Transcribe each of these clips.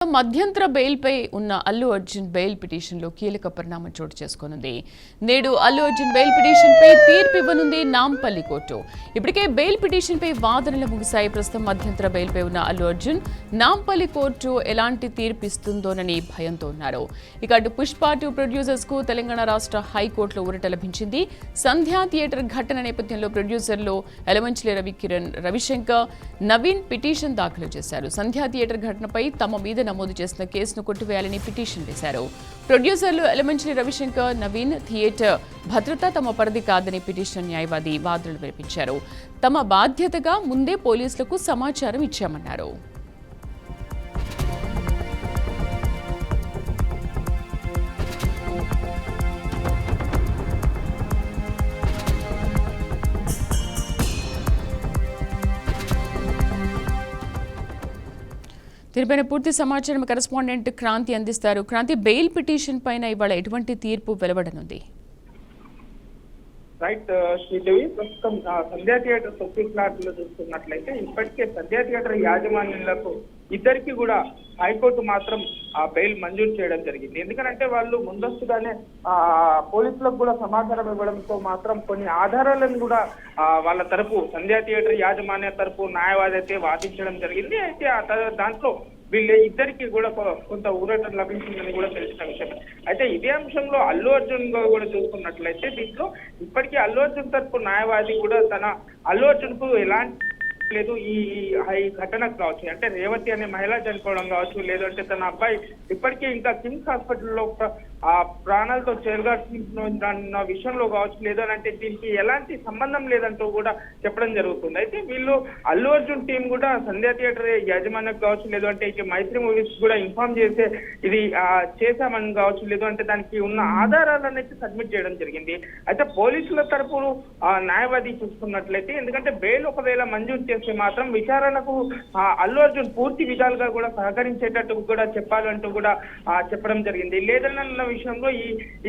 మధ్యంతర బెయిల్పై ఉన్న అల్లు అర్జున్ బెయిల్ పిటిషన్లో కీలక పరిణామం చోటు చేసుకున్నది. నేడు అల్లు అర్జున్ బెయిల్ పిటిషన్పై తీర్పు ఇవ్వనుంది నాంపల్లి కోర్టు. ఇప్పటికే బెయిల్ పిటిషన్పై వాదనలు ముగిశాయి. ప్రస్తుతం మధ్యంతర బెయిల్పై ఉన్న అల్లు అర్జున్ నాంపల్లి కోర్టు ఎలాంటి తీర్పు ఇస్తుందోనని భయంతో ఉన్నారు. ఇక అటు పుష్ప 2 ప్రొడ్యూసర్స్ కు తెలంగాణ రాష్ట్ర హైకోర్టులో ఊరట లభించింది. సంధ్యా థియేటర్ ఘటన నేపథ్యంలో ప్రొడ్యూసర్లు ఎలమంచిలి రవికిరణ్, రవిశంకర్, నవీన్ పిటిషన్ దాఖలు చేశారు. సంధ్యా థియేటర్ ఘటనపై తమ మీద నమోదు చేసిన కేసును కొట్టివేయాలని పిటిషన్ వేశారు. ప్రొడ్యూసర్లు ఎలమంచిలి రవిశంకర్, నవీన్ థియేటర్ భద్రత తమ పరిధి కాదని పిటిషన్ న్యాయవాది వాదనలు వినిపించారు. తమ బాధ్యతగా ముందే పోలీసులకు సమాచారం ఇచ్చామన్నారు. దీనిపైన పూర్తి సమాచారం కరెస్పాండెంట్ క్రాంతి అందిస్తారు. క్రాంతి, బెయిల్ పిటిషన్ పైన ఇవాళ ఎటువంటి తీర్పు వెలువడనుంది? రైట్ శ్రీదేవి, ప్రస్తుతం సంధ్యా థియేటర్ సొసైటీ ఫ్లాట్ లో చూస్తున్నట్లయితే ఇప్పటికే సంధ్యా థియేటర్ యాజమాన్యులకు ఇద్దరికి కూడా హైకోర్టు మాత్రం బెయిల్ మంజూరు చేయడం జరిగింది. ఎందుకంటే వాళ్ళు ముందస్తుగానే పోలీసులకు కూడా సమాచారం ఇవ్వడంతో మాత్రం కొన్ని ఆధారాలను కూడా వాళ్ళ తరపు సంధ్యా థియేటర్ యాజమాన్య తరపు న్యాయవాది అయితే వాదించడం జరిగింది. అయితే దాంట్లో వీళ్ళ ఇద్దరికి కూడా కొంత ఊరట లభించిందని కూడా తెలిసిన విషయం. అయితే ఇదే అంశంలో అల్లు అర్జున్ కూడా చూసుకున్నట్లయితే దీంట్లో ఇప్పటికీ అల్లు అర్జున్ తరపు న్యాయవాది కూడా అల్లు అర్జున్ కు ఎలాంటి లేదు ఈ ఘటనకు కావచ్చు, అంటే రేవతి అనే మహిళ చనిపోవడం కావచ్చు, లేదంటే తన అబ్బాయి ఇప్పటికే ఇంకా కిమ్స్ హాస్పిటల్లో ప్రాణాలతో చేరుగాల్సిన విషయంలో కావచ్చు, లేదంటే దీనికి ఎలాంటి సంబంధం లేదంటూ కూడా చెప్పడం జరుగుతుంది. అయితే వీళ్ళు అల్లు అర్జున్ టీం కూడా సంధ్యా థియేటర్ యాజమాన్యం కావచ్చు, లేదంటే ఇక మైత్రి మూవీస్ కూడా ఇన్ఫార్మ్ చేసే ఇది చేశామని కావచ్చు, లేదంటే దానికి ఉన్న ఆధారాలను అయితే సబ్మిట్ చేయడం జరిగింది. అయితే పోలీసుల తరపు న్యాయవాది చూసుకున్నట్లయితే ఎందుకంటే బెయిల్ ఒకవేళ మంజూరు చేస్తే మాత్రం విచారణకు అల్లు అర్జున్ పూర్తి విధాలుగా కూడా సహకరించేటట్టు కూడా చెప్పాలంటూ కూడా చెప్పడం జరిగింది. లేదన్న విషయంలో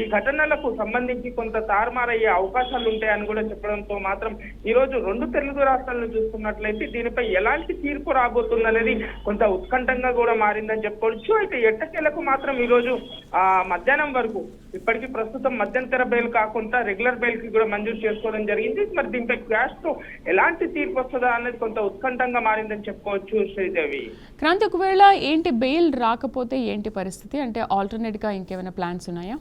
ఈ ఘటనలకు సంబంధించి కొంత తారుమారయ్యే అవకాశాలు ఉంటాయని కూడా చెప్పడంతో మాత్రం ఈ రోజు 2 తెలుగు రాష్ట్రాలను చూసుకున్నట్లయితే దీనిపై ఎలాంటి తీర్పు రాబోతుందనేది కొంత ఉత్కంఠంగా కూడా మారిందని చెప్పుకోవచ్చు. అయితే ఎట్టకేలకు మాత్రం ఈ రోజు మధ్యాహ్నం వరకు ఇప్పటికీ ప్రస్తుతం మధ్యంతర బెయిల్ కాకుండా రెగ్యులర్ బెయిల్ కి కూడా మంజూరు చేసుకోవడం జరిగింది. మరి దీనిపై క్యాష్ తో ఎలాంటి తీర్పు వస్తుందా అనేది కొంత ఉత్కంఠంగా మారిందని చెప్పుకోవచ్చు. శ్రీదేవి, క్రాంతి, ఒకవేళ ఏంటి బెయిల్ రాకపోతే ఏంటి పరిస్థితి? అంటే ఆల్టర్నేట్ గా ఇంకేమైనా ప్లాన్స్ ఉన్నాయా?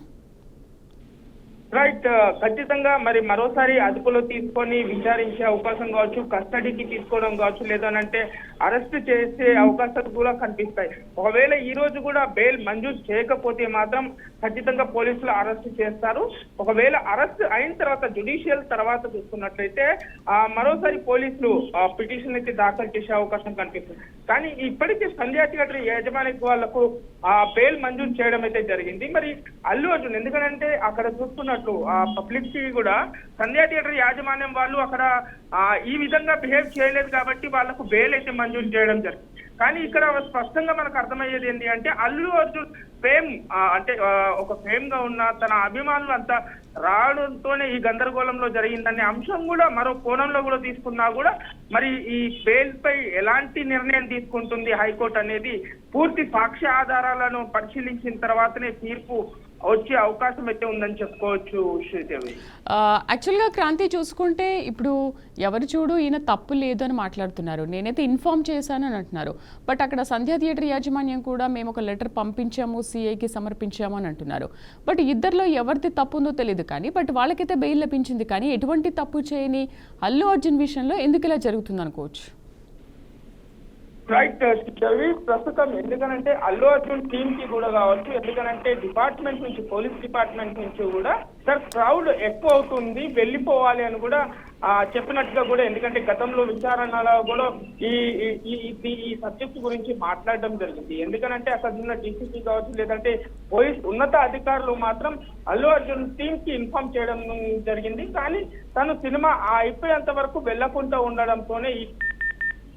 రైట్, ఖచ్చితంగా మరి మరోసారి అదుపులో తీసుకొని విచారించే అవకాశం కావచ్చు, కస్టడీకి తీసుకోవడం కావచ్చు, లేదనంటే అరెస్ట్ చేసే అవకాశాలు కూడా కనిపిస్తాయి. ఒకవేళ ఈ రోజు కూడా బెయిల్ మంజూరు చేయకపోతే మాత్రం ఖచ్చితంగా పోలీసులు అరెస్ట్ చేస్తారు. ఒకవేళ అరెస్ట్ అయిన తర్వాత జ్యుడిషియల్ తర్వాత చూసుకున్నట్లయితే మరోసారి పోలీసులు పిటిషన్ అయితే దాఖలు చేసే అవకాశం కనిపిస్తుంది. కానీ ఇప్పటికే సంధ్యా థియేటర్ యాజమాన్య వాళ్లకు బెయిల్ మంజూరు చేయడం అయితే జరిగింది. మరి అల్లు అర్జున్ ఎందుకంటే అక్కడ చూసుకున్న పబ్లిసిటీ కూడా సంధ్యా థియేటర్ యాజమాన్యం వాళ్ళు అక్కడ ఈ విధంగా బిహేవ్ చేయలేదు కాబట్టి వాళ్ళకు బెయిల్ అయితే మంజూరు చేయడం జరిగింది. కానీ ఇక్కడ స్పష్టంగా మనకు అర్థమయ్యేది ఏంటి అంటే అల్లు అర్జున్ ఫేమ్ అంటే ఒక ఫేమ్ గా ఉన్న తన అభిమానులు అంతా రావడంతోనే ఈ గందరగోళంలో జరిగిందనే అంశం కూడా మరో కోణంలో కూడా తీసుకున్నా కూడా మరి ఈ బెయిల్ పై ఎలాంటి నిర్ణయం తీసుకుంటుంది హైకోర్టు అనేది పూర్తి సాక్ష్య ఆధారాలను పరిశీలించిన తర్వాతనే తీర్పు వచ్చే అవకాశం అయితే ఉందని చెప్పుకోవచ్చు. శ్రీదేవి, యాక్చువల్గా క్రాంతి చూసుకుంటే ఇప్పుడు ఎవరు చూడు ఈయన తప్పు లేదు అని మాట్లాడుతున్నారు. నేనైతే ఇన్ఫార్మ్ చేశాను అని అంటున్నారు. బట్ అక్కడ సంధ్యా థియేటర్ యాజమాన్యం కూడా మేము ఒక లెటర్ పంపించాము, సిఐకి సమర్పించాము అని అంటున్నారు. బట్ ఇద్దరిలో ఎవరిది తప్పు ఉందో తెలియదు. కానీ బట్ వాళ్ళకైతే బెయిల్ లభించింది. కానీ ఎటువంటి తప్పు చేయని అల్లు అర్జున్ విషయంలో ఎందుకు ఇలా జరుగుతుంది అనుకోవచ్చు? రైట్ రవి, ప్రస్తుతం ఎందుకనంటే అల్లు అర్జున్ టీమ్ కి కూడా కావచ్చు, ఎందుకనంటే డిపార్ట్మెంట్ నుంచి పోలీస్ డిపార్ట్మెంట్ నుంచి కూడా సార్ క్రౌడ్ ఎక్కువ అవుతుంది, వెళ్ళిపోవాలి అని కూడా చెప్పినట్టుగా కూడా, ఎందుకంటే గతంలో విచారణలో కూడా ఈ సబ్జెక్ట్ గురించి మాట్లాడడం జరిగింది. ఎందుకనంటే అక్కడ ఉన్న డీసీపీ కావచ్చు, లేదంటే పోలీస్ ఉన్నత అధికారులు మాత్రం అల్లు అర్జున్ టీమ్ కి ఇన్ఫార్మ్ చేయడం జరిగింది. కానీ తను సినిమా అయిపోయేంత వరకు వెళ్లకుండా ఉండడంతోనే ఈ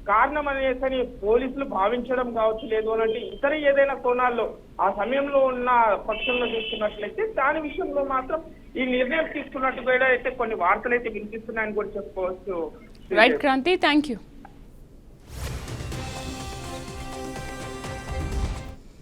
కారణం అనేసి పోలీసులు భావించడం కావచ్చు, లేదు అనంటే ఇతర ఏదైనా కోణాల్లో ఆ సమయంలో ఉన్న పక్షంలో చూస్తున్నట్లయితే దాని విషయంలో మాత్రం ఈ నిర్ణయం తీసుకున్నట్టు కూడా అయితే కొన్ని వార్తలు అయితే వినిపిస్తున్నాయని కూడా చెప్పుకోవచ్చు. Right Kranti, thank you.